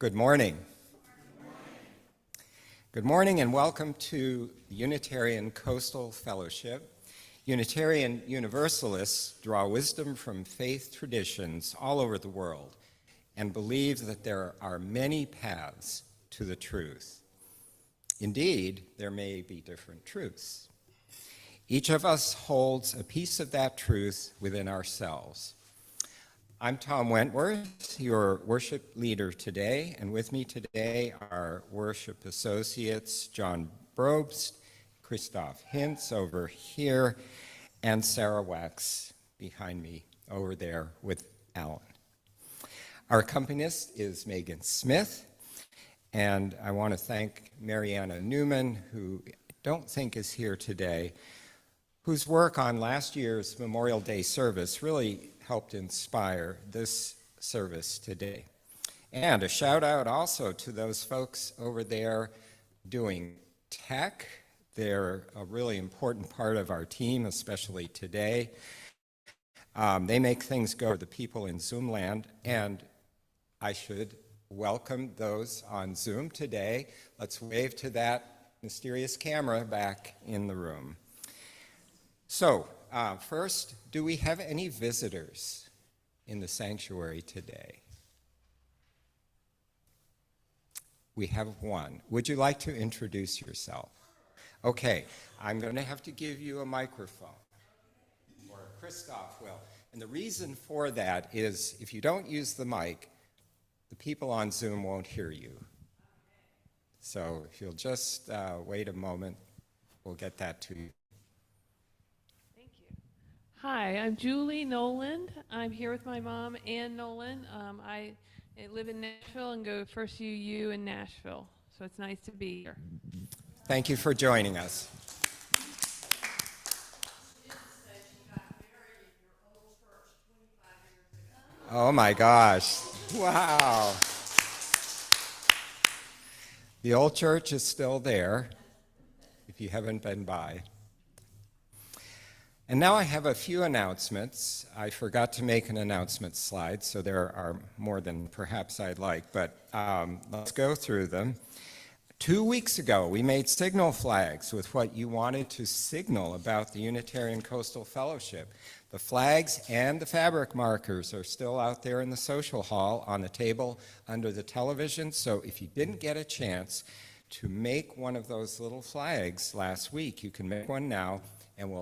Good morning. Good morning and welcome to the Unitarian Coastal Fellowship. Unitarian Universalists draw wisdom from faith traditions all over the world and believe that there are many paths to the truth. Indeed, there may be different truths. Each of us holds a piece of that truth within ourselves. I'm Tom Wentworth, your worship leader today, and with me today are worship associates John Brobst, Christoph Hintz over here, and Sarah Wax behind me over there with Alan. Our accompanist is Megan Smith, and I want to thank Mariana Newman, who I don't think is here today, whose work on last year's Memorial Day service really helped inspire this service today. And a shout out also to those folks over there doing tech. They're a really important part of our team, especially today. They make things go for the people in Zoom land, and I should welcome those on Zoom today. Let's wave to that mysterious camera back in the room. So, first, do we have any visitors in the sanctuary today? We have one. Would you like to introduce yourself? Okay, I'm going to have to give you a microphone, or Christoph will. And the reason for that is if you don't use the mic, the people on Zoom won't hear you. So if you'll just wait a moment, we'll get that to you. Hi, I'm Julie Noland. I'm here with my mom, Ann Noland. I live in Nashville and go First UU in Nashville, so it's nice to be here. Thank you for joining us. Oh my gosh, wow. The old church is still there, if you haven't been by. And now I have a few announcements. I forgot to make an announcement slide, so there are more than perhaps I'd like, but let's go through them. 2 weeks ago, we made signal flags with what you wanted to signal about the Unitarian Coastal Fellowship. The flags and the fabric markers are still out there in the social hall on the table under the television, so if you didn't get a chance to make one of those little flags last week, you can make one now, and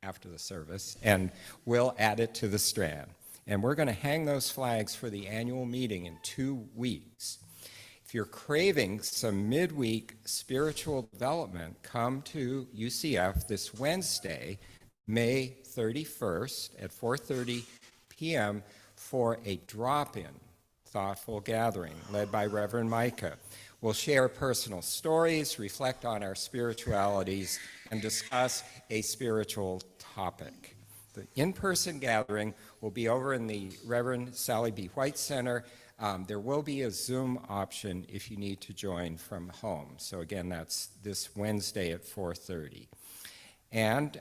after the service, and we'll add it to the strand. And we're going to hang those flags for the annual meeting in 2 weeks. If you're craving some midweek spiritual development, come to UCF this Wednesday, May 31st at 4:30 p.m. for a drop-in thoughtful gathering led by Reverend Micah. We'll share personal stories, reflect on our spiritualities, and discuss a spiritual topic. The in-person gathering will be over in the Reverend Sally B. White Center. There will be a Zoom option if you need to join from home. So again, that's this Wednesday at 4:30. And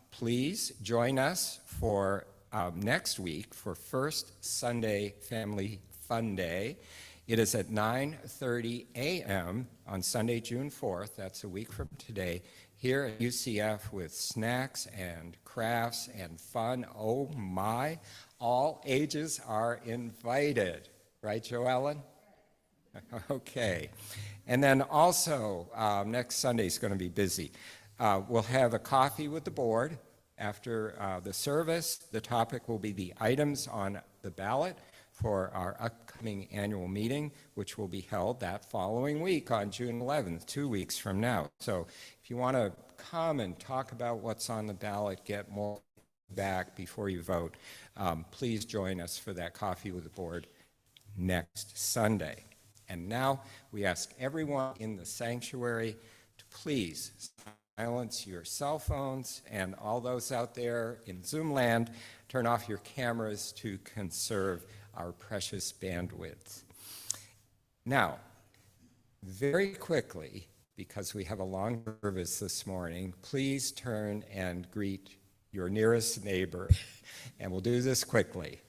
please join us for next week for First Sunday Family Fun Day. It is at 9:30 a.m. on Sunday, June 4th. That's a week from today, here at UCF with snacks and crafts and fun. Oh my, all ages are invited. Right, Joellen? Okay. And then also, next Sunday is going to be busy. We'll have a coffee with the board after the service. The topic will be the items on the ballot for our upcoming annual meeting, which will be held that following week on June 11th, 2 weeks from now. So if you want to come and talk about what's on the ballot, get more back before you vote, please join us for that coffee with the board next Sunday. And now we ask everyone in the sanctuary to please silence your cell phones, and all those out there in Zoom land, turn off your cameras to conserve our precious bandwidth. Now, very quickly, because we have a long service this morning, please turn and greet your nearest neighbor, and we'll do this quickly.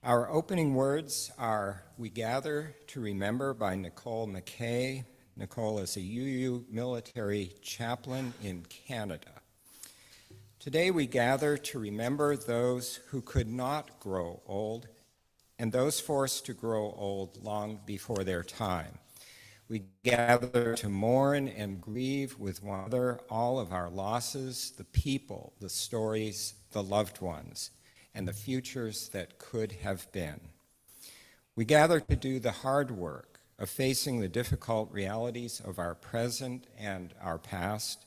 Our opening words are "We Gather to Remember" by Nicole McKay. Nicole is a UU military chaplain in Canada. Today we gather to remember those who could not grow old and those forced to grow old long before their time. We gather to mourn and grieve with one another all of our losses, the people, the stories, the loved ones, and the futures that could have been. We gather to do the hard work of facing the difficult realities of our present and our past,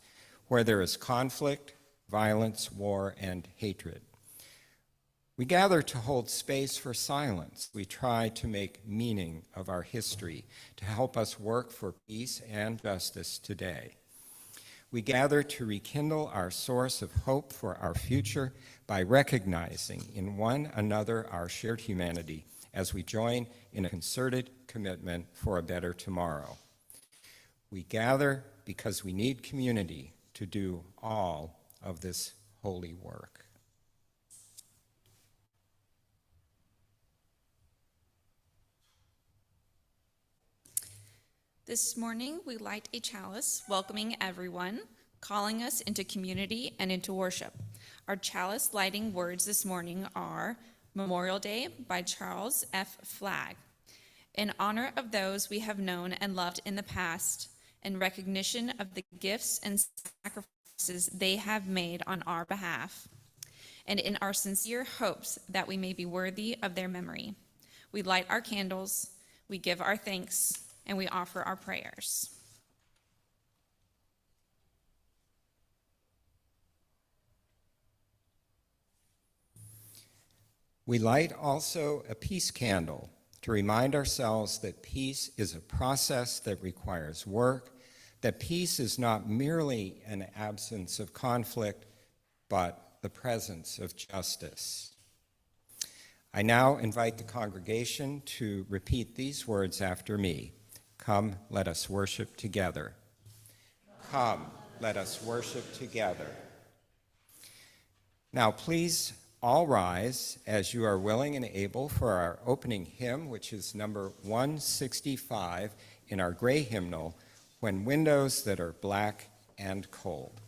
where there is conflict, violence, war, and hatred. We gather to hold space for silence. We try to make meaning of our history to help us work for peace and justice today. We gather to rekindle our source of hope for our future by recognizing in one another our shared humanity as we join in a concerted commitment for a better tomorrow. We gather because we need community to do all of this holy work. This morning, we light a chalice, welcoming everyone, calling us into community and into worship. Our chalice lighting words this morning are Memorial Day by Charles F. Flagg. In honor of those we have known and loved in the past, in recognition of the gifts and sacrifices they have made on our behalf, and in our sincere hopes that we may be worthy of their memory, we light our candles, we give our thanks, and we offer our prayers. We light also a peace candle to remind ourselves that peace is a process that requires work, that peace is not merely an absence of conflict, but the presence of justice. I now invite the congregation to repeat these words after me. Come, let us worship together. Come, let us worship together. Now, please all rise as you are willing and able for our opening hymn, which is number 165 in our gray hymnal, "When Windows That Are Black and Cold."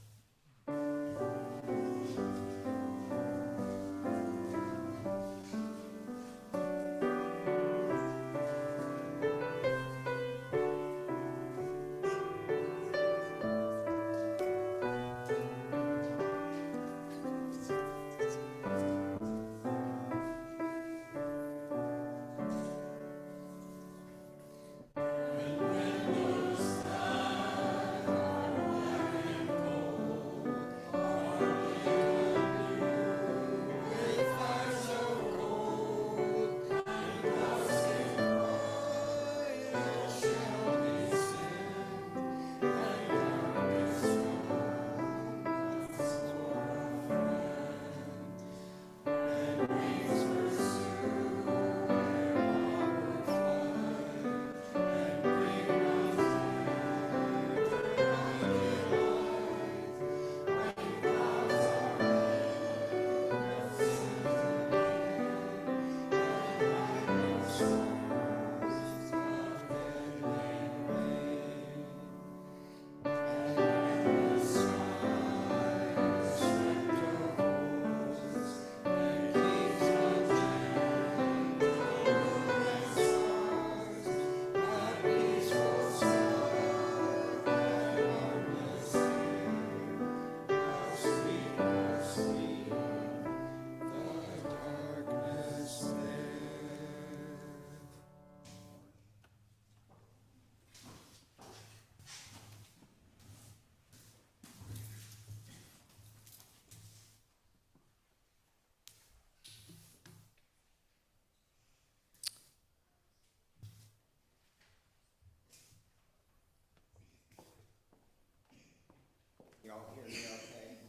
You all hear me okay?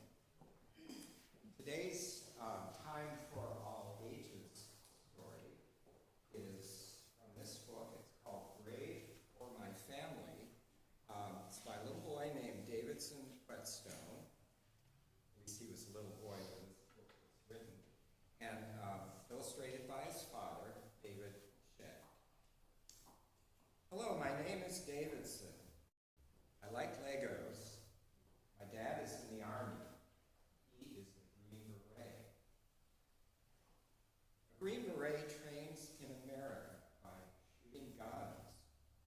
Today's Time for All Ages story is from this book. It's called Grave for My Family. It's by a little boy named Davidson Whetstone. At least he was a little boy when this book was written. And illustrated by his father. name is Davidson. I like Legos. My dad is in the Army. He is a Green Beret. A Green Beret trains in America by shooting guns,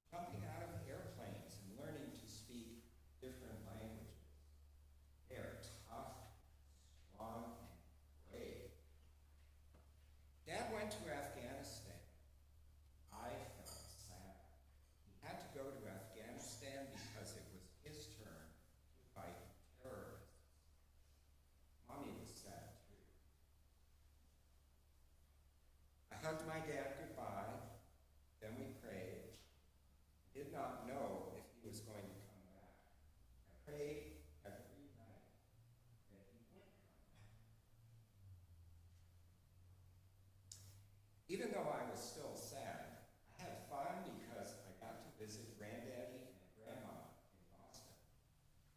jumping out of airplanes, and learning to speak different languages. They are tough, strong, and brave. Dad went to Afghanistan. I felt sad. He had to go to Afghanistan because it was his turn to fight terrorists. Mommy was sad too. I hugged my dad goodbye, then we prayed. Did not know if he was going to come back. I prayed every night that he would come back. Even though I was still sad, I had fun because I got to visit Granddaddy and Grandma in Boston.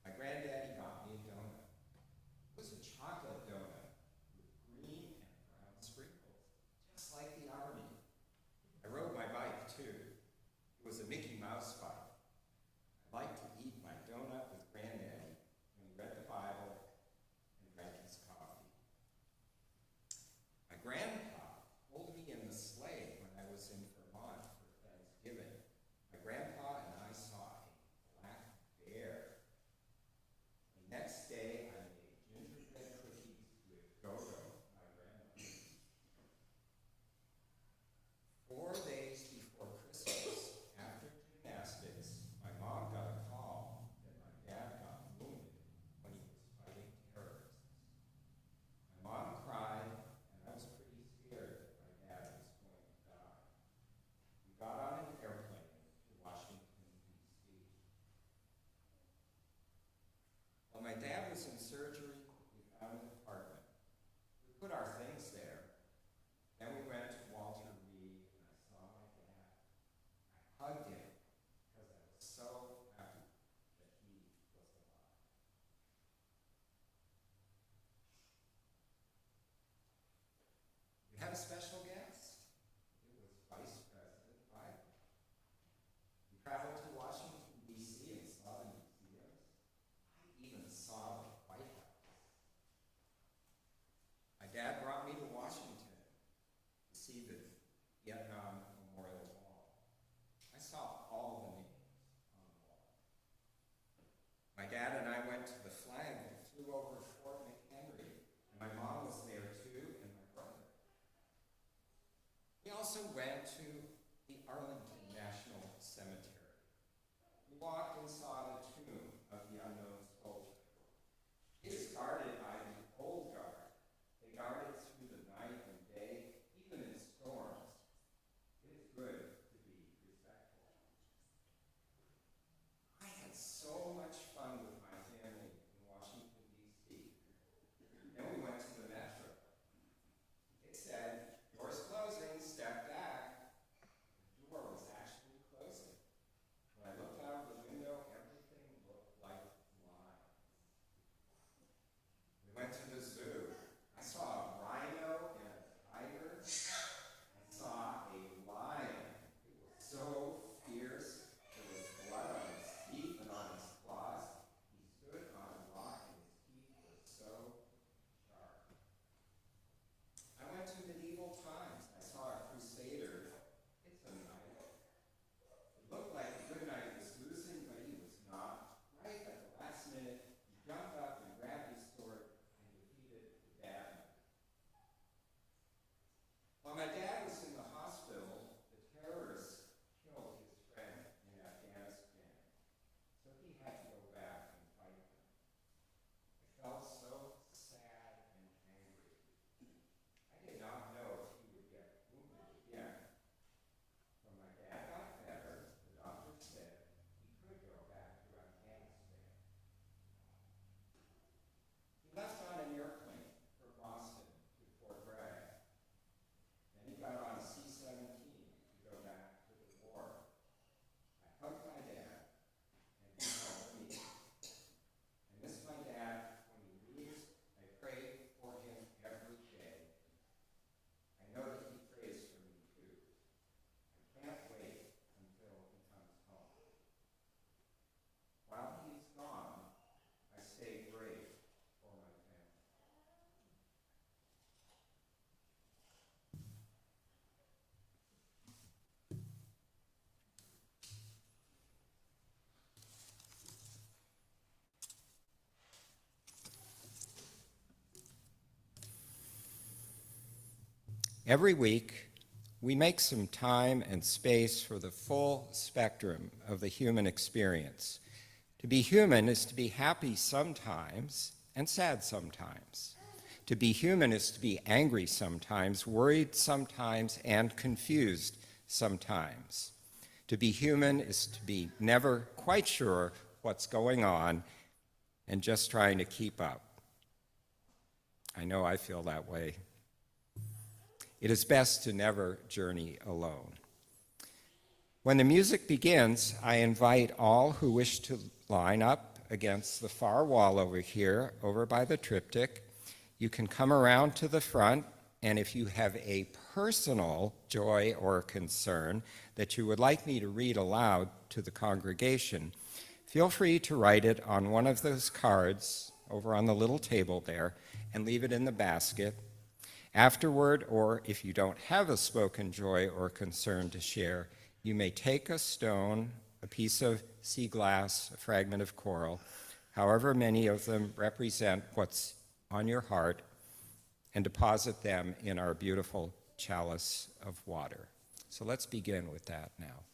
My granddaddy got me a donut. It was a chocolate donut with green and brown sprinkles, just like the Army. I rode my bike too. It was a Mickey Mouse bike. I liked to eat my donut with Granddaddy when he read the Bible and drank his coffee. My grandpa pulled me in the sleigh when I was in Vermont for Thanksgiving. My grandpa and I saw a black bear. The next day, I made gingerbread cookies with Dodo, my grandmother. 4 days before Christmas, after gymnastics, my mom got a call that my dad got wounded when he was fighting terrorists. My mom cried, and I was pretty scared that my dad was going to die. We got on an airplane to Washington, D.C. While my dad was in surgery, we found an apartment. We put our things there. Then we went to Walter Reed, and I saw my dad. I hugged him because I was so happy that he was alive. We had a special guest. It was Vice President Biden. We traveled to Washington, D.C. and saw the museums. I even saw the White House. My dad brought me to Washington to see the Vietnam Memorial Wall. I saw all the names on the wall. My dad and I went to the flag that flew over Fort McHenry, and my mom was there too, and my brother. We also went to the Arlington National Cemetery. We walked and saw the tomb of the unknown soldier. It is guarded by the old guard. They guard it through the night and day, even in storms. It is good to be respectful. I had so much fun with my family in Washington, D.C. Then we went to the Metro. It said, "Doors closing, step back." Every week, we make some time and space for the full spectrum of the human experience. To be human is to be happy sometimes and sad sometimes. To be human is to be angry sometimes, worried sometimes, and confused sometimes. To be human is to be never quite sure what's going on and just trying to keep up. I know I feel that way. It is best to never journey alone. When the music begins, I invite all who wish to line up against the far wall over here, over by the triptych. You can come around to the front, and if you have a personal joy or concern that you would like me to read aloud to the congregation, feel free to write it on one of those cards over on the little table there and leave it in the basket. Afterward, or if you don't have a spoken joy or concern to share, you may take a stone, a piece of sea glass, a fragment of coral, however many of them represent what's on your heart, and deposit them in our beautiful chalice of water. So let's begin with that now.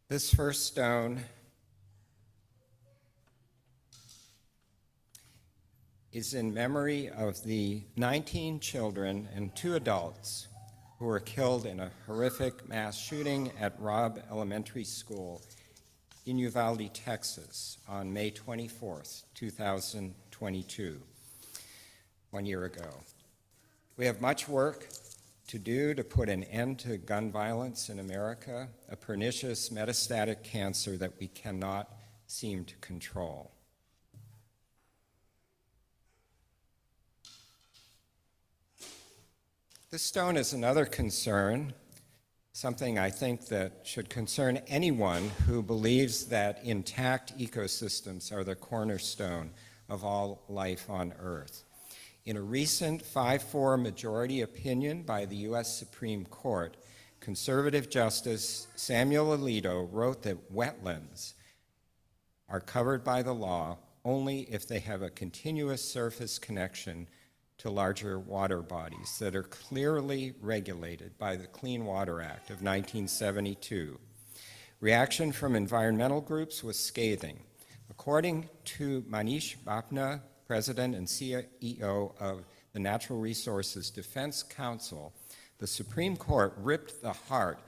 This first stone is in memory of the 19 children and 2 adults who were killed in a horrific mass shooting at Robb Elementary School in Uvalde, Texas on May 24th, 2022, 1 year ago. We have much work to do to put an end to gun violence in America, a pernicious metastatic cancer that we cannot seem to control. This stone is another concern, something I think that should concern anyone who believes that intact ecosystems are the cornerstone of all life on Earth. In a recent 5-4 majority opinion by the U.S. Supreme Court, conservative Justice Samuel Alito wrote that wetlands are covered by the law only if they have a continuous surface connection to larger water bodies that are clearly regulated by the Clean Water Act of 1972. Reaction from environmental groups was scathing. According to Manish Bapna, President and CEO of the Natural Resources Defense Council, the Supreme Court ripped the heart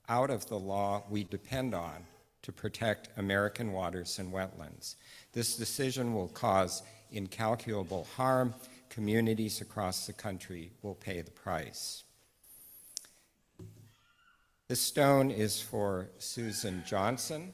out of the law we depend on to protect American waters and wetlands. This decision will cause incalculable harm. Communities across the country will pay the price. This stone is for Susan Johnson,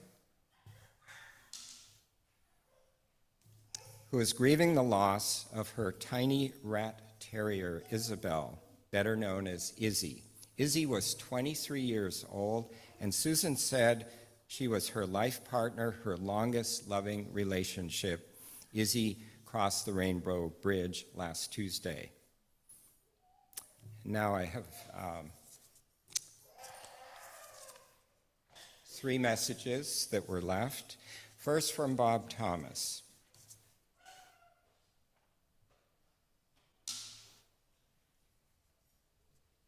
who is grieving the loss of her tiny rat terrier, Isabel, better known as Izzy. Izzy was 23 years old, and Susan said she was her life partner, her longest loving relationship. Izzy crossed the Rainbow Bridge last Tuesday. Now I have 3 messages that were left. First from Bob Thomas.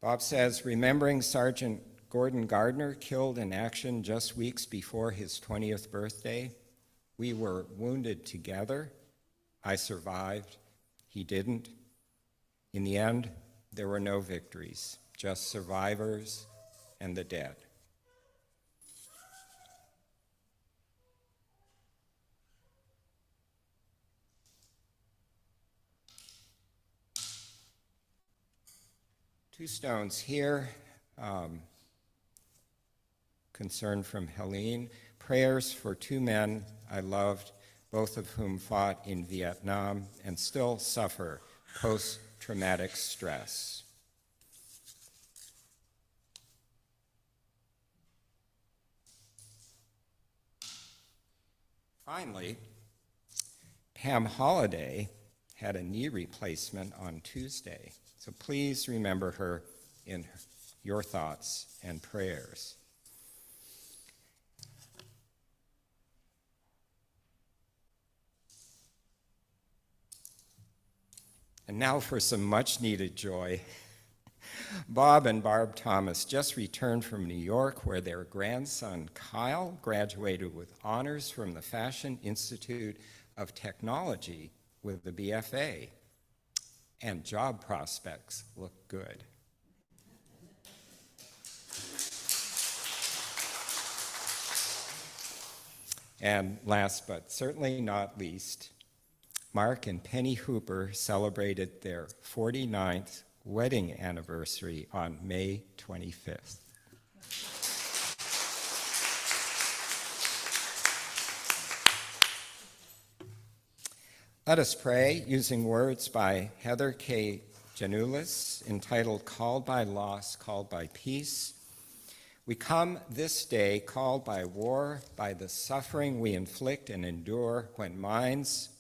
Bob says, remembering Sergeant Gordon Gardner killed in action just weeks before his 20th birthday, we were wounded together. I survived, he didn't. In the end, there were no victories, just survivors and the dead. Two stones here, concern from Helene, prayers for 2 men I loved, both of whom fought in Vietnam and still suffer post-traumatic stress. Finally, Pam Holliday had a knee replacement on Tuesday, so please remember her in your thoughts and prayers. And now for some much-needed joy. Bob and Barb Thomas just returned from New York, where their grandson Kyle graduated with honors from the Fashion Institute of Technology with the BFA, and job prospects look good. And last but certainly not least, Mark and Penny Hooper celebrated their 49th wedding anniversary on May 25th. Let us pray using words by Heather K. Janulis entitled Called by Loss, Called by Peace. We come this day called by war, by the suffering we inflict and endure when minds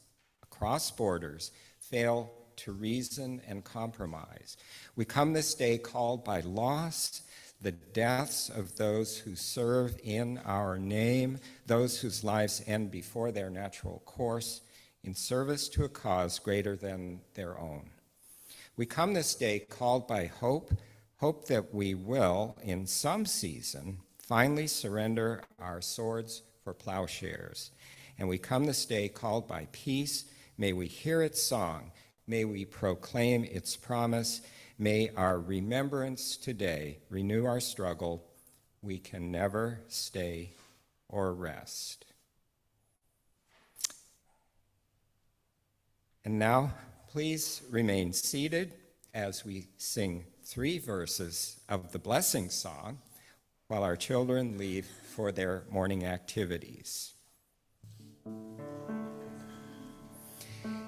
across borders fail to reason and compromise. We come this day called by loss, the deaths of those who serve in our name, those whose lives end before their natural course, in service to a cause greater than their own. We come this day called by hope, hope that we will, in some season, finally surrender our swords for plowshares. And we come this day called by peace. May we hear its song. May we proclaim its promise. May our remembrance today renew our struggle. We can never stay or rest. And now, please remain seated as we sing 3 verses of the blessing song while our children leave for their morning activities.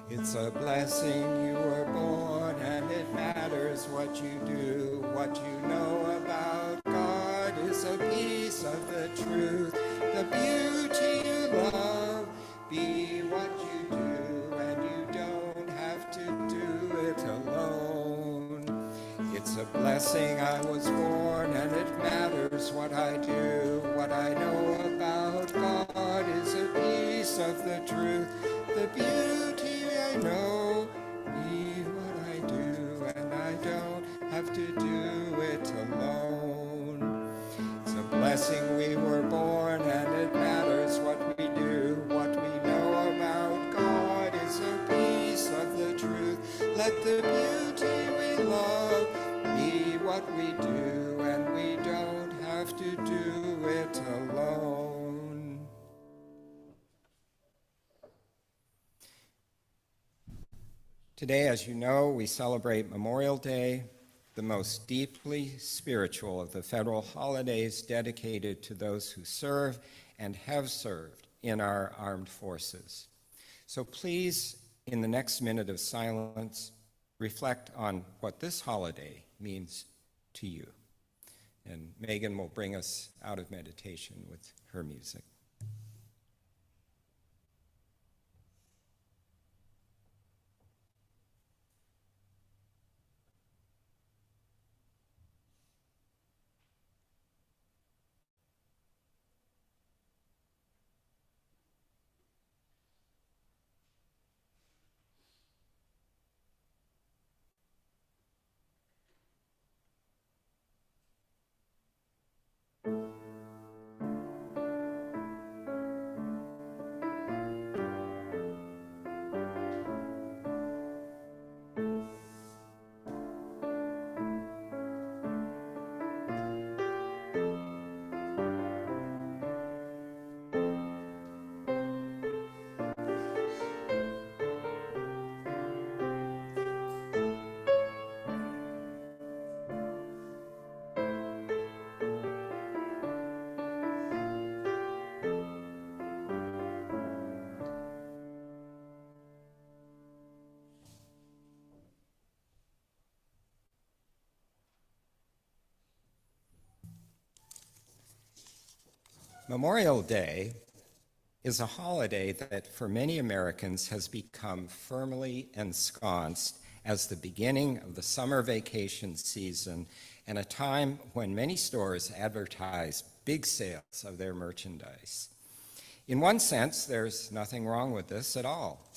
It's a blessing you were born, and it matters what you do. What you know about God is a piece of the truth. The beauty you love, be what you do, and you don't have to do it alone. It's a blessing I was born, and it matters what I do. What I know about God is a piece of the truth. The beauty I know, be what I do, and I don't have to do it alone. It's a blessing we were born, and it matters what we do. What we know about God is a piece of the truth. Let the beauty we love be what we do, and we don't have to do it alone. Today, as you know, we celebrate Memorial Day, the most deeply spiritual of the federal holidays dedicated to those who serve and have served in our armed forces. So please, in the next minute of silence, reflect on what this holiday means to you. And Megan will bring us out of meditation with her music. Memorial Day is a holiday that for many Americans has become firmly ensconced as the beginning of the summer vacation season and a time when many stores advertise big sales of their merchandise. In one sense, there's nothing wrong with this at all,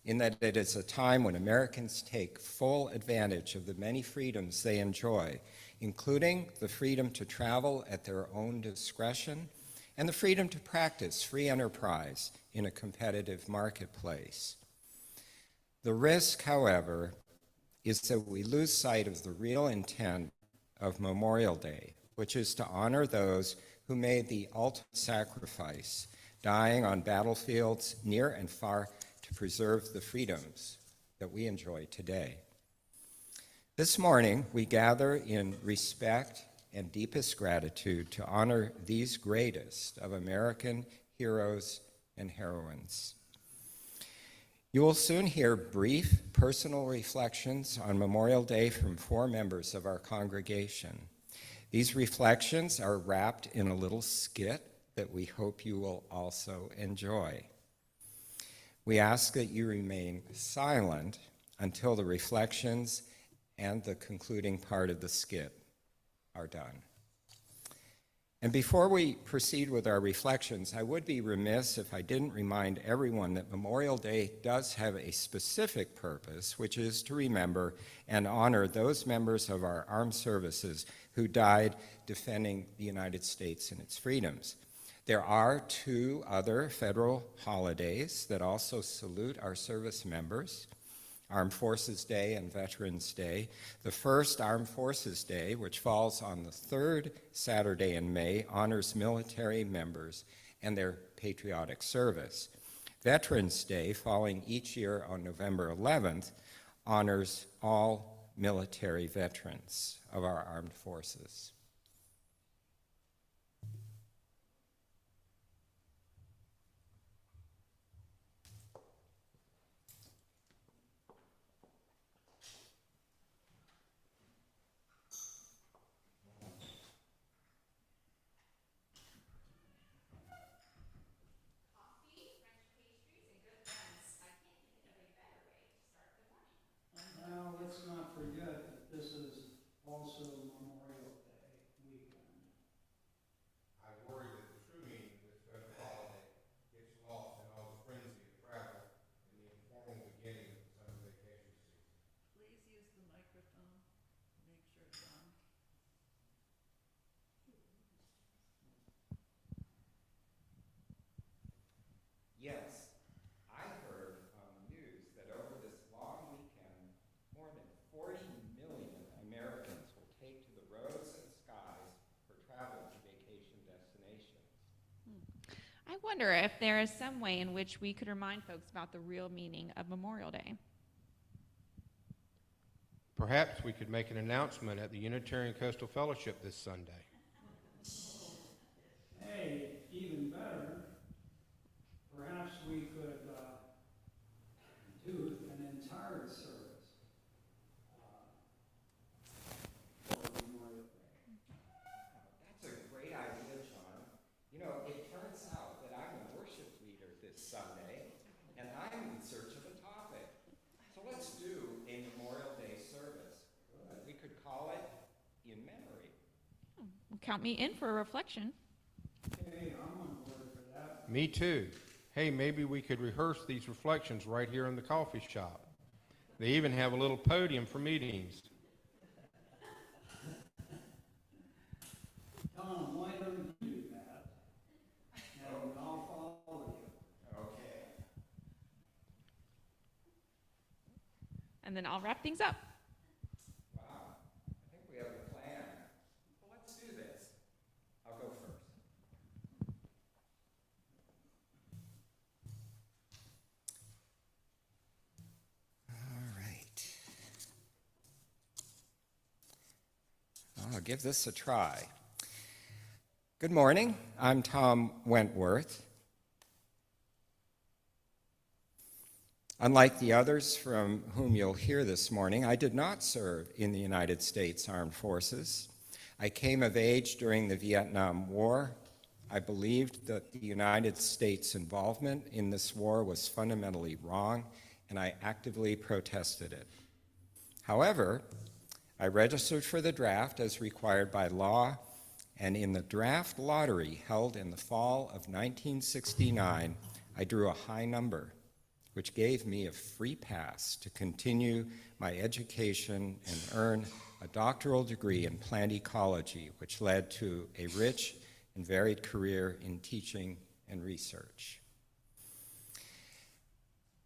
in that it is a time when Americans take full advantage of the many freedoms they enjoy, including the freedom to travel at their own discretion and the freedom to practice free enterprise in a competitive marketplace. The risk, however, is that we lose sight of the real intent of Memorial Day, which is to honor those who made the ultimate sacrifice, dying on battlefields near and far to preserve the freedoms that we enjoy today. This morning, we gather in respect and deepest gratitude to honor these greatest of American heroes and heroines. You will soon hear brief personal reflections on Memorial Day from 4 members of our congregation. These reflections are wrapped in a little skit that we hope you will also enjoy. We ask that you remain silent until the reflections and the concluding part of the skit are done. And before we proceed with our reflections, I would be remiss if I didn't remind everyone that Memorial Day does have a specific purpose, which is to remember and honor those members of our armed services who died defending the United States and its freedoms. There are 2 other federal holidays that also salute our service members: Armed Forces Day and Veterans Day. The first, Armed Forces Day, which falls on the 3rd Saturday in May, honors military members and their patriotic service. Veterans Day, falling each year on November 11th, honors all military veterans of our armed forces. Now, let's not forget that this is also Memorial Day weekend. I worry that the true meaning of this federal holiday gets lost in all the frenzy of travel and the informal beginning of the summer vacation season. Please use the microphone. Make sure it's on. Yes, I heard on the news that over this long weekend, more than 40 million Americans will take to the roads and skies for travel to vacation destinations. I wonder if there is some way in which we could remind folks about the real meaning of Memorial Day. Perhaps we could make an announcement at the Unitarian Coastal Fellowship this Sunday. Hey, even better, perhaps we could do an entire service for Memorial Day. That's a great idea, John. You know, it turns out that I'm a worship leader this Sunday, and I'm in search of a topic. So let's do a Memorial Day service. We could call it In Memory. Count me in for a reflection. Hey, I'm on board for that. Me too. Hey, maybe we could rehearse these reflections right here in the coffee shop. They even have a little podium for meetings. Tom, why don't you do that? And I'll follow you. Okay. And then I'll wrap things up. Wow. I think we have a plan. Well, let's do this. I'll go first. All right. I'll give this a try. Good morning. I'm Tom Wentworth. Unlike the others from whom you'll hear this morning, I did not serve in the United States Armed Forces. I came of age during the Vietnam War. I believed that the United States' involvement in this war was fundamentally wrong, and I actively protested it. However, I registered for the draft as required by law, and in the draft lottery held in the fall of 1969, I drew a high number, which gave me a free pass to continue my education and earn a doctoral degree in plant ecology, which led to a rich and varied career in teaching and research.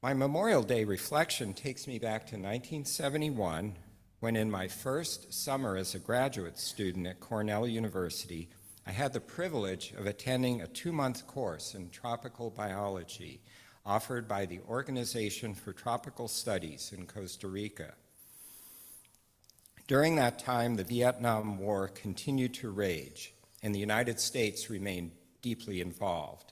My Memorial Day reflection takes me back to 1971, when in my first summer as a graduate student at Cornell University, I had the privilege of attending a 2-month course in tropical biology offered by the Organization for Tropical Studies in Costa Rica. During that time, the Vietnam War continued to rage, and the United States remained deeply involved.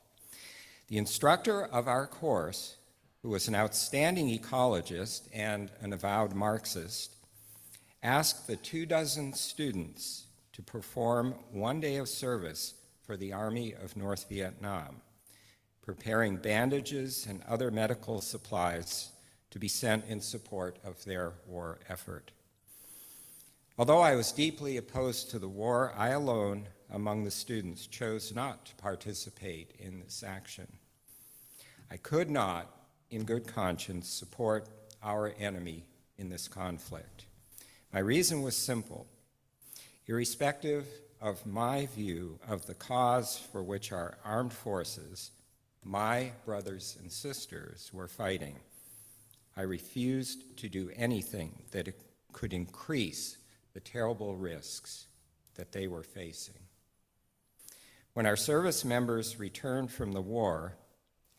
The instructor of our course, who was an outstanding ecologist and an avowed Marxist, asked the 24 students to perform 1 day of service for the Army of North Vietnam, preparing bandages and other medical supplies to be sent in support of their war effort. Although I was deeply opposed to the war, I alone among the students chose not to participate in this action. I could not, in good conscience, support our enemy in this conflict. My reason was simple. Irrespective of my view of the cause for which our armed forces, my brothers and sisters, were fighting, I refused to do anything that could increase the terrible risks that they were facing. When our service members returned from the war,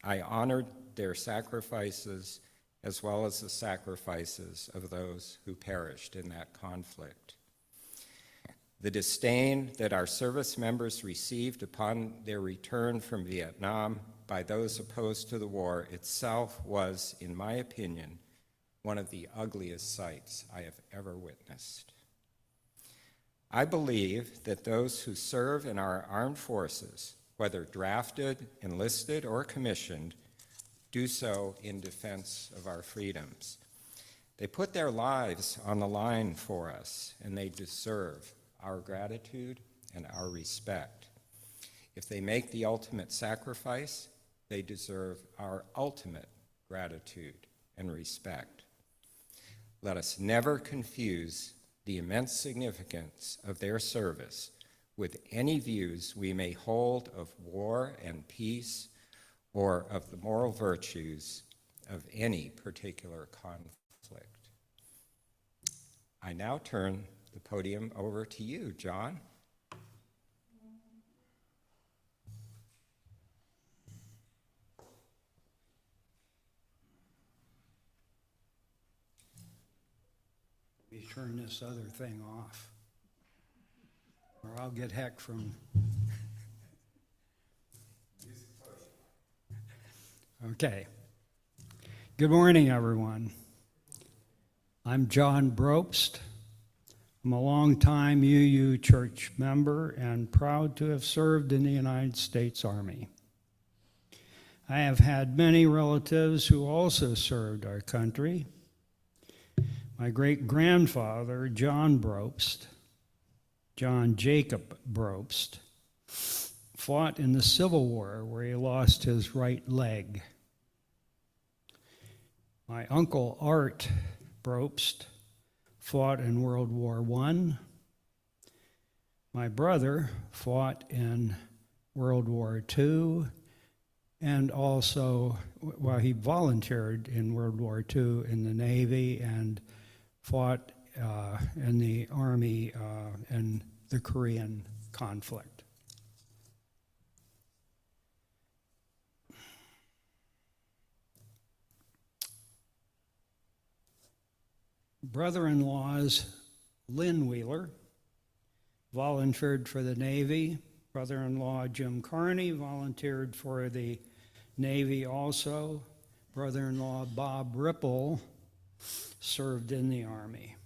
I honored their sacrifices as well as the sacrifices of those who perished in that conflict. The disdain that our service members received upon their return from Vietnam by those opposed to the war itself was, in my opinion, one of the ugliest sights I have ever witnessed. I believe that those who serve in our armed forces, whether drafted, enlisted, or commissioned, do so in defense of our freedoms. They put their lives on the line for us, and they deserve our gratitude and our respect. If they make the ultimate sacrifice, they deserve our ultimate gratitude and respect. Let us never confuse the immense significance of their service with any views we may hold of war and peace or of the moral virtues of any particular conflict. I now turn the podium over to you, John. Let me turn this other thing off, or I'll get heck from... Okay. Good morning, everyone. I'm John Brobst. I'm a longtime UU church member and proud to have served in the United States Army. I have had many relatives who also served our country. My great-grandfather, John Brobst, John Jacob Brobst, fought in the Civil War where he lost his right leg. My uncle Art Brobst fought in World War I. My brother fought in World War II, and also, well, he volunteered in World War II in the Navy and fought in the Army in the Korean conflict. Brother-in-laws Lynn Wheeler volunteered for the Navy. Brother-in-law Jim Carney volunteered for the Navy also. Brother-in-law Bob Ripple served in the Army.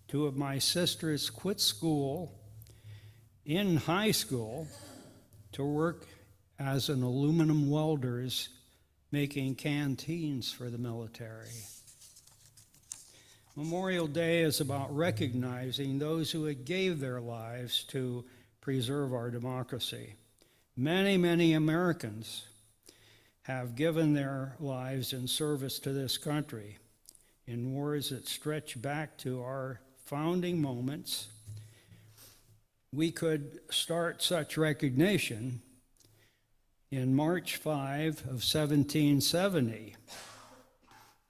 Two of my sisters quit school in high school to work as an aluminum welders making canteens for the military. Memorial Day is about recognizing those who gave their lives to preserve our democracy. Many, many Americans have given their lives in service to this country in wars that stretch back to our founding moments. We could start such recognition in March 5 of 1770,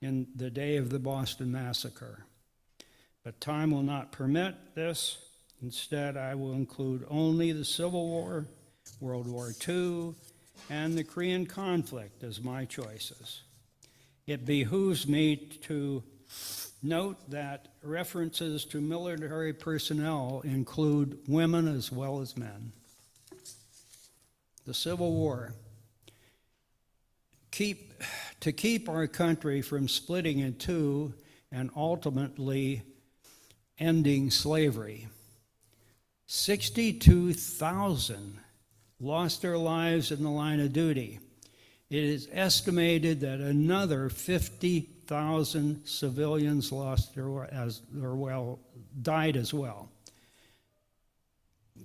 in the day of the Boston Massacre. But time will not permit this. Instead, I will include only the Civil War, World War II, and the Korean conflict as my choices. It behooves me to note that references to military personnel include women as well as men. The Civil War. To keep our country from splitting in two and ultimately ending slavery. 62,000 lost their lives in the line of duty. It is estimated that another 50,000 civilians died as well.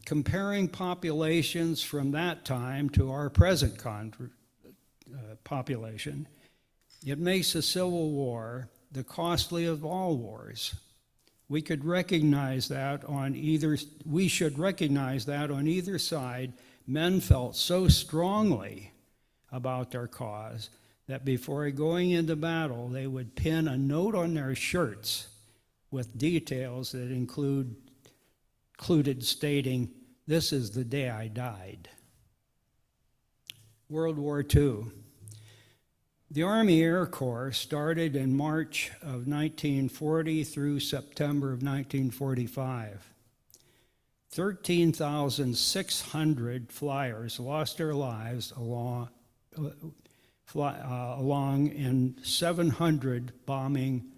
comparing populations from that time to our present population, it makes the Civil War the costly of all wars. We should recognize that on either side, men felt so strongly about their cause that before going into battle, they would pin a note on their shirts with details that included stating, "This is the day I died." World War II. The Army Air Corps started in March of 1940 through September of 1945. 13,600 flyers lost their lives along in 700 bombing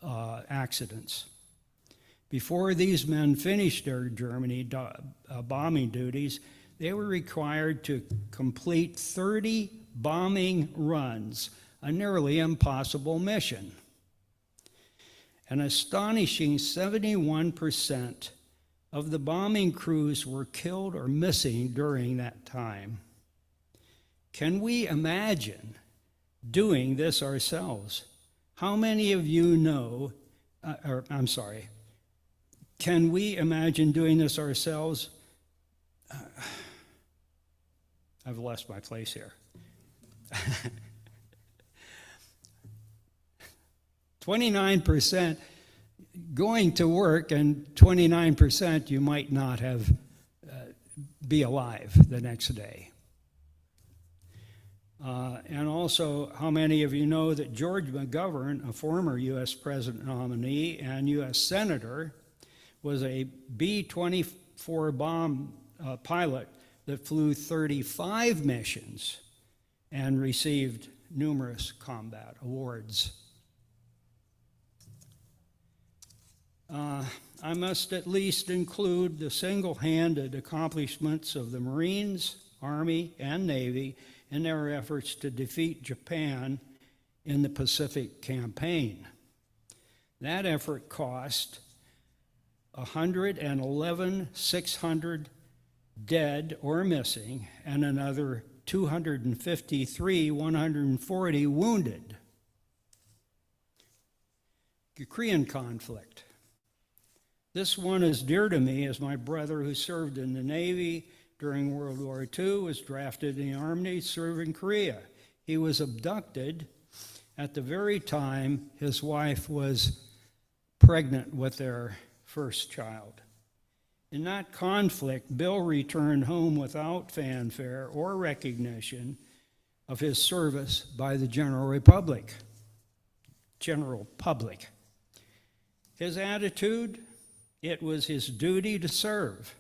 accidents. Before these men finished their Germany bombing duties, they were required to complete 30 bombing runs, a nearly impossible mission. An astonishing 71% of the bombing crews were killed or missing during that time. Can we imagine doing this ourselves? How many of you know, can we imagine doing this ourselves? I've lost my place here. 29% going to work, and 29% you might not have be alive the next day. And also, how many of you know that George McGovern, a former U.S. President nominee and U.S. Senator, was a B-24 bomb pilot that flew 35 missions and received numerous combat awards. I must at least include the single-handed accomplishments of the Marines, Army, and Navy in their efforts to defeat Japan in the Pacific Campaign. That effort cost 111,600 dead or missing, and another 140 wounded. The Korean conflict. This one is dear to me as my brother, who served in the Navy during World War II, was drafted in the Army to serve in Korea. He was abducted at the very time his wife was pregnant with their first child. In that conflict, Bill returned home without fanfare or recognition of his service by the general public. His attitude, it was his duty to serve.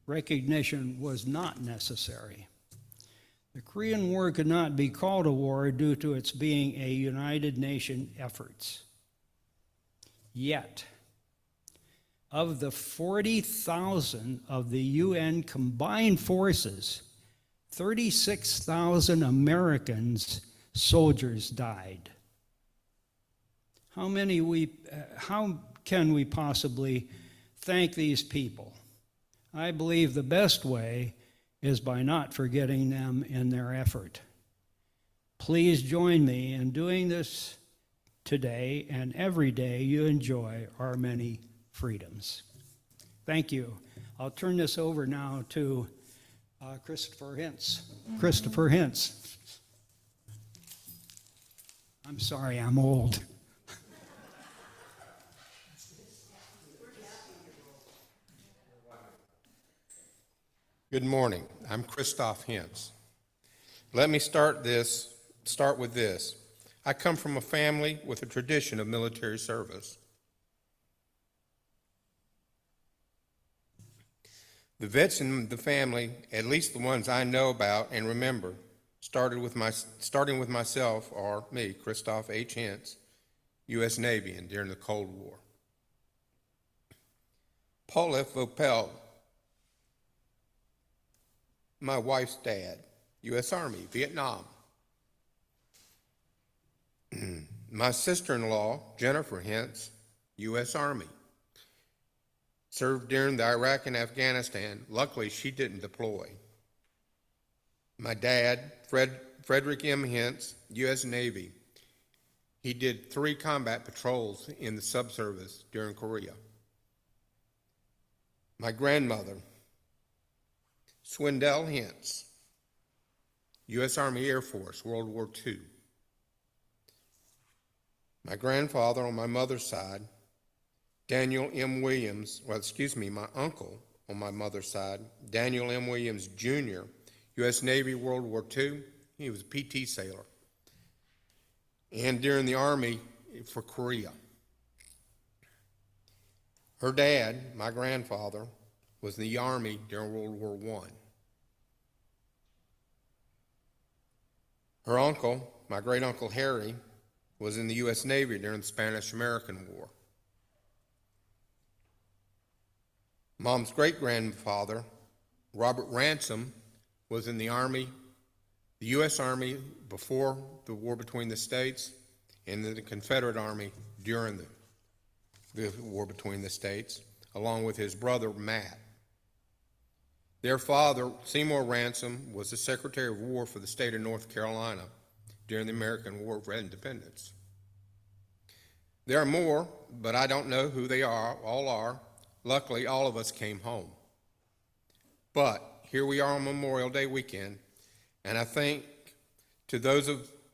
Recognition was not necessary. The Korean War could not be called a war due to its being a United Nations effort. Yet, of the 40,000 of the UN combined forces, 36,000 Americans soldiers died. How can we possibly thank these people? I believe the best way is by not forgetting them in their effort. Please join me in doing this today and every day you enjoy our many freedoms. Thank you. I'll turn this over now to Christopher Hintz. Christopher Hintz. I'm sorry, I'm old. Good morning. I'm Christoph Hintz. Let me start with this. I come from a family with a tradition of military service. The vets in the family, at least the ones I know about and remember, starting with myself, are me, Christoph H. Hintz, U.S. Navy, and during the Cold War. Paul F. Vopel, my wife's dad, U.S. Army, Vietnam. My sister-in-law, Jennifer Hintz, U.S. Army. served during the Iraq and Afghanistan. Luckily, she didn't deploy. My dad, Frederick M. Hintz, U.S. Navy. He did 3 combat patrols in the subservice during Korea. My grandmother, Swindell Hintz, U.S. Army Air Force, World War II. My grandfather on my mother's side, Daniel M. Williams, my uncle on my mother's side, Daniel M. Williams, Jr., U.S. Navy, World War II. He was a PT sailor. And during the Army for Korea. Her dad, my grandfather, was in the Army during World War I. Her uncle, my great-uncle Harry, was in the U.S. Navy during the Spanish-American War. Mom's great-grandfather, Robert Ransom, was in the Army, the U.S. Army before the war between the states, and the Confederate Army during the war between the states, along with his brother, Matt. Their father, Seymour Ransom, was the Secretary of War for the state of North Carolina during the American War of Independence. There are more, but I don't know who they all are. Luckily, all of us came home. But here we are on Memorial Day weekend, and I think to those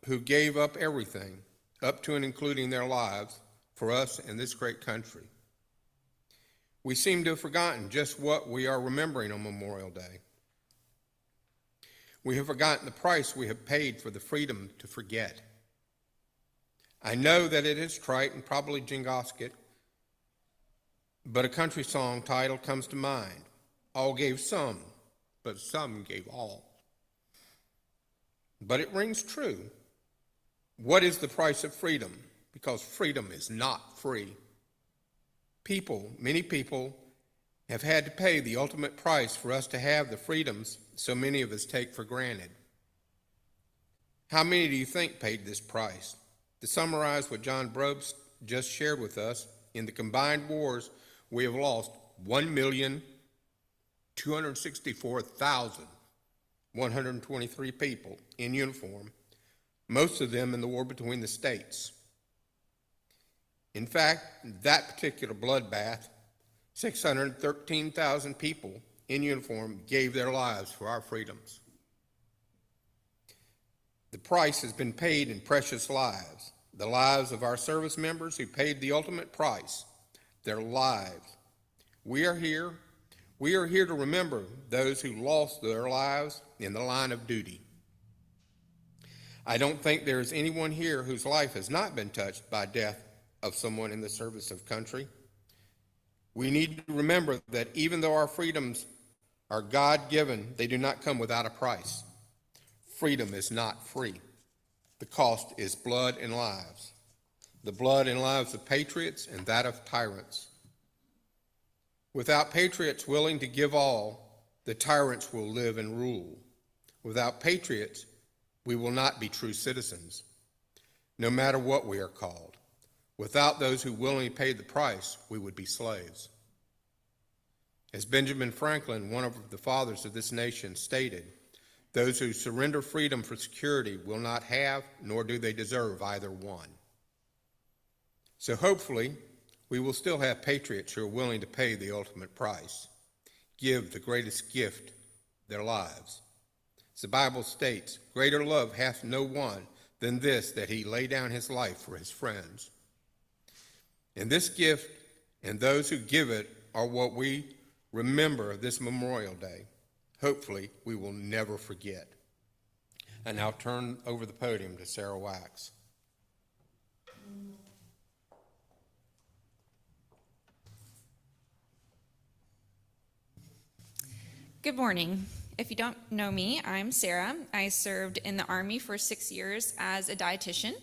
who gave up everything, up to and including their lives, for us in this great country. We seem to have forgotten just what we are remembering on Memorial Day. We have forgotten the price we have paid for the freedom to forget. I know that it is trite and probably Jingosket, but a country song title comes to mind. All gave some, but some gave all. But it rings true. What is the price of freedom? Because freedom is not free. Many people, have had to pay the ultimate price for us to have the freedoms so many of us take for granted. How many do you think paid this price? To summarize what John Brobst just shared with us, in the combined wars, we have lost 1,264,123 people in uniform, most of them in the war between the states. In fact, that particular bloodbath, 613,000 people in uniform gave their lives for our freedoms. The price has been paid in precious lives, the lives of our service members who paid the ultimate price, their lives. We are here to remember those who lost their lives in the line of duty. I don't think there is anyone here whose life has not been touched by death of someone in the service of country. We need to remember that even though our freedoms are God-given, they do not come without a price. Freedom is not free. The cost is blood and lives. The blood and lives of patriots and that of tyrants. Without patriots willing to give all, the tyrants will live and rule. Without patriots, we will not be true citizens, no matter what we are called. Without those who willingly paid the price, we would be slaves. As Benjamin Franklin, one of the fathers of this nation, stated, those who surrender freedom for security will not have, nor do they deserve either one. So hopefully, we will still have patriots who are willing to pay the ultimate price, give the greatest gift, their lives. As the Bible states, greater love hath no one than this, that he lay down his life for his friends. And this gift and those who give it are what we remember this Memorial Day. Hopefully, we will never forget. And now turn over the podium to Sarah Wax. Good morning. If you don't know me, I'm Sarah. I served in the Army for 6 years as a dietitian.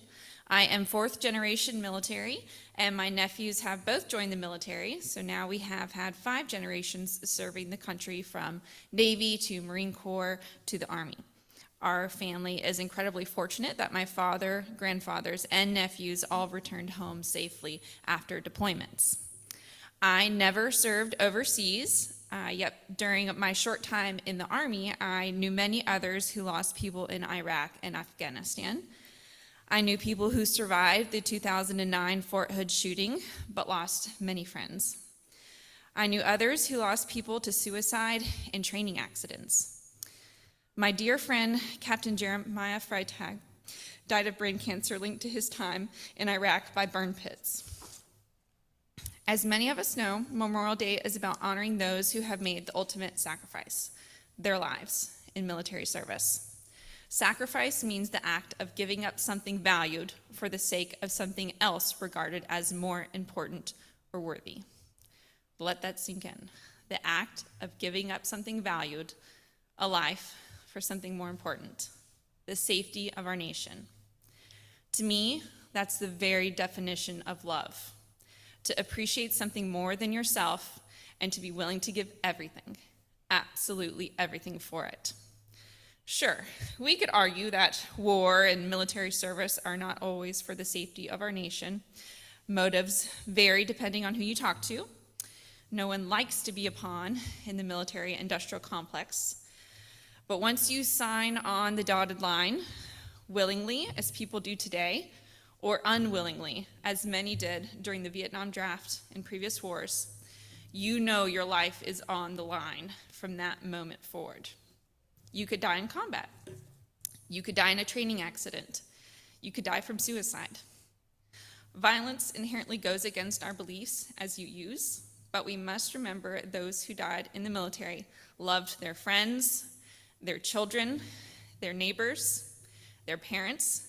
I am 4th generation military, and my nephews have both joined the military, so now we have had 5 generations serving the country, from Navy to Marine Corps to the Army. Our family is incredibly fortunate that my father, grandfathers, and nephews all returned home safely after deployments. I never served overseas, yet during my short time in the Army, I knew many others who lost people in Iraq and Afghanistan. I knew people who survived the 2009 Fort Hood shooting, but lost many friends. I knew others who lost people to suicide and training accidents. My dear friend, Captain Jeremiah Freitag, died of brain cancer linked to his time in Iraq by burn pits. As many of us know, Memorial Day is about honoring those who have made the ultimate sacrifice, their lives, in military service. Sacrifice means the act of giving up something valued for the sake of something else regarded as more important or worthy. Let that sink in. The act of giving up something valued, a life, for something more important, the safety of our nation. To me, that's the very definition of love. To appreciate something more than yourself and to be willing to give everything, absolutely everything for it. Sure, we could argue that war and military service are not always for the safety of our nation. Motives vary depending on who you talk to. No one likes to be a pawn in the military-industrial complex. But once you sign on the dotted line, willingly, as people do today, or unwillingly, as many did during the Vietnam draft and previous wars, you know your life is on the line from that moment forward. You could die in combat. You could die in a training accident. You could die from suicide. Violence inherently goes against our beliefs as you use, but we must remember those who died in the military loved their friends, their children, their neighbors, their parents,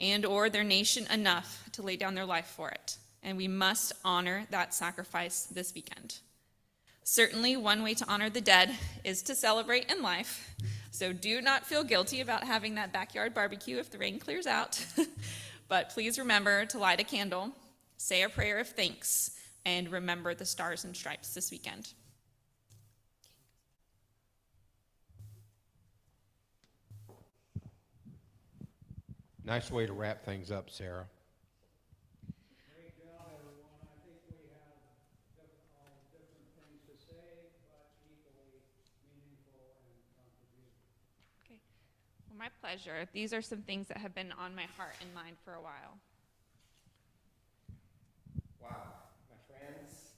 and or their nation enough to lay down their life for it. And we must honor that sacrifice this weekend. Certainly, one way to honor the dead is to celebrate in life. So do not feel guilty about having that backyard barbecue if the rain clears out. But please remember to light a candle, say a prayer of thanks, and remember the stars and stripes this weekend. Nice way to wrap things up, Sarah. Great job, everyone. I think we have all different things to say, but equally meaningful and contributive. Okay. Well, my pleasure. These are some things that have been on my heart and mind for a while. Wow, my friends,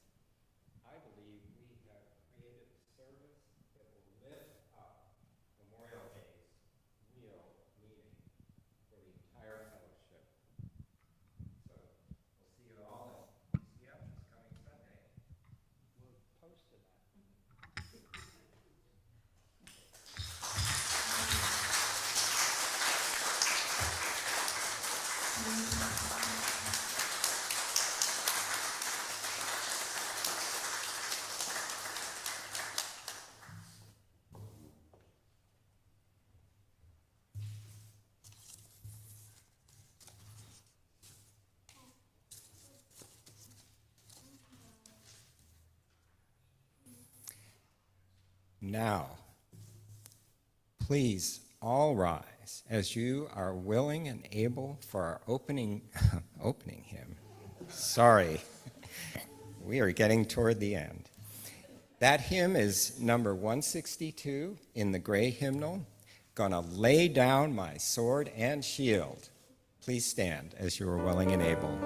I believe we have created a service that will lift up Memorial Day's real meaning for the entire fellowship. So we'll see you all at UCF this coming Sunday. We'll post to that. Now, please all rise as you are willing and able for our opening hymn. Sorry, we are getting toward the end. That hymn is number 162 in the gray hymnal, Gonna Lay Down My Sword and Shield. Please stand as you are willing and able.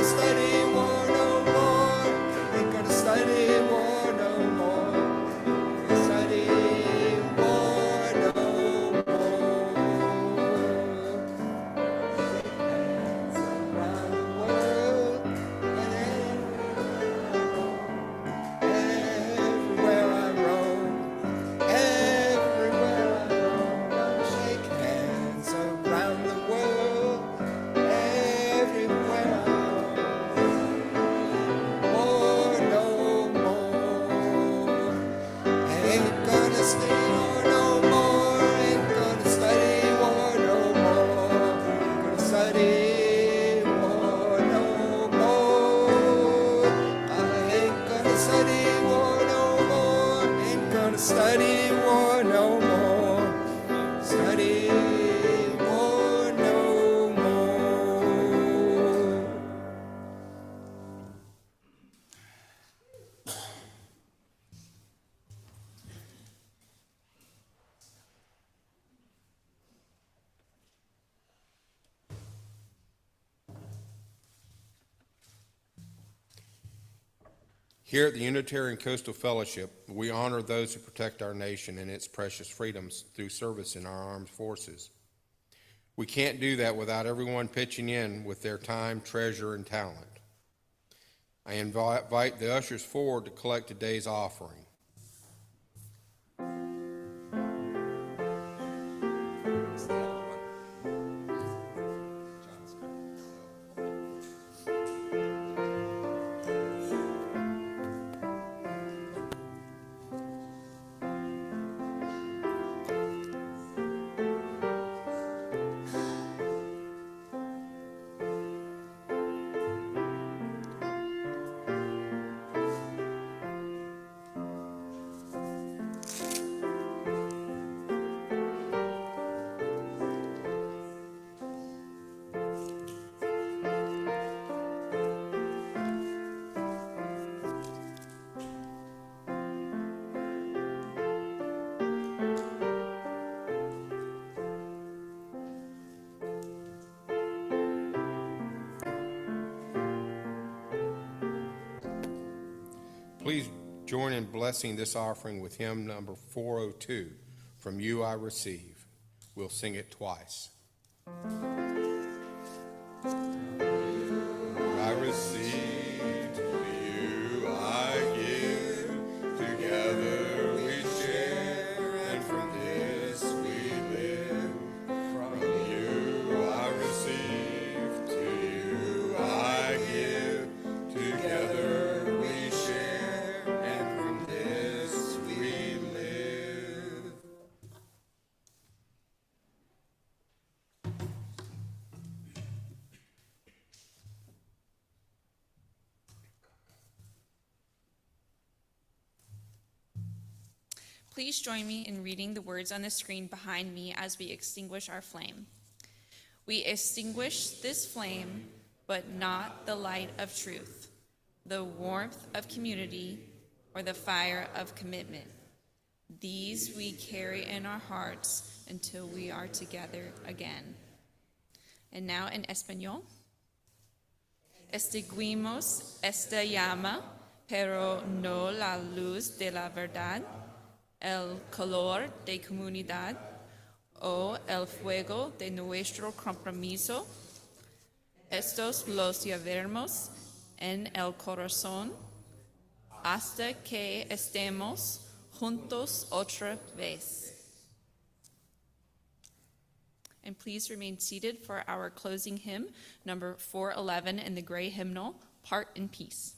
study war no more. Ain't gonna study war no more. Study war no more. Around the world and everywhere I roam, everywhere I roam, gonna shake hands around the world, everywhere I roam. War no more. Ain't gonna stay war no more. Ain't gonna study war no more. Gonna study war no more. I ain't gonna study war no more. Ain't gonna study war no more. Study war no more. Here at the Unitarian Coastal Fellowship, we honor those who protect our nation and its precious freedoms through service in our armed forces. We can't do that without everyone pitching in with their time, treasure, and talent. I invite the ushers forward to collect today's offering. Please join in blessing this offering with hymn number 402, From You I Receive. We'll sing it twice. I receive, to you I give, together we share, and from this we live. From you I receive, to you I give, together we share, and from this we live. Please join me in reading the words on the screen behind me as we extinguish our flame. We extinguish this flame, but not the light of truth, the warmth of community, or the fire of commitment. These we carry in our hearts until we are together again. And now in Español. Extinguimos esta llama, pero no la luz de la verdad, el calor de comunidad o el fuego de nuestro compromiso. Estos los llevaremos en el corazón hasta que estemos juntos otra vez. And please remain seated for our closing hymn, number 411 in the gray hymnal, Part in Peace.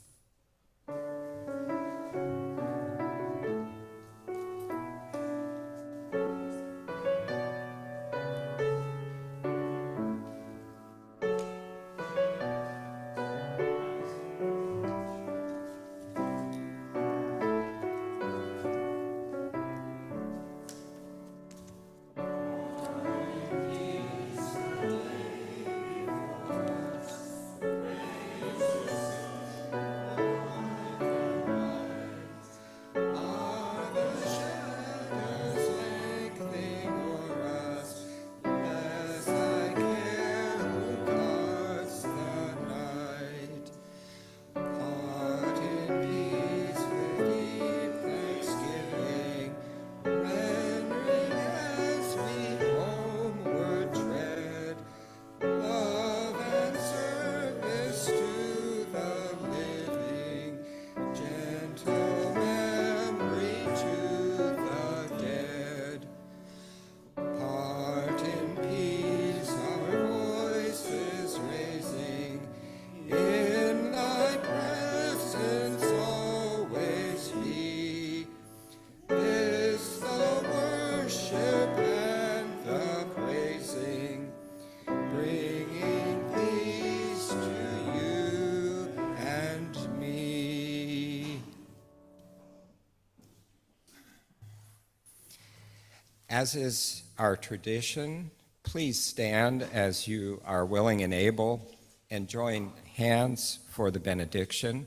As is our tradition, please stand as you are willing and able and join hands for the benediction.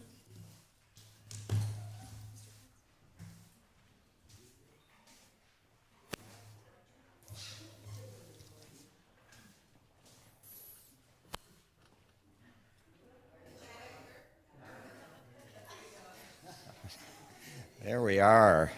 There we are.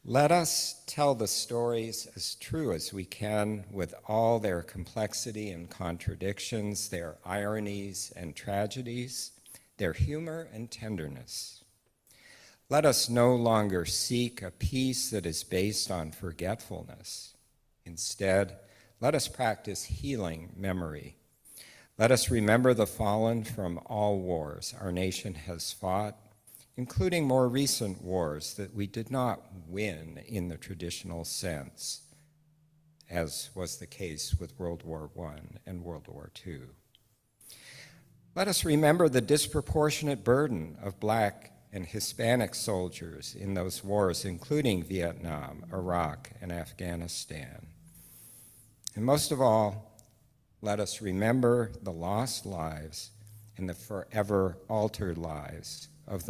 Let us tell the stories as true as we can, with all their complexity and contradictions, their ironies and tragedies, their humor and tenderness. Let us no longer seek a peace that is based on forgetfulness. Instead, let us practice healing memory. Let us remember the fallen from all wars our nation has fought, including more recent wars that we did not win in the traditional sense, as was the case with World War I and World War II. Let us remember the disproportionate burden of Black and Hispanic soldiers in those wars, including Vietnam, Iraq, and Afghanistan. And most of all, let us remember the lost lives and the forever altered lives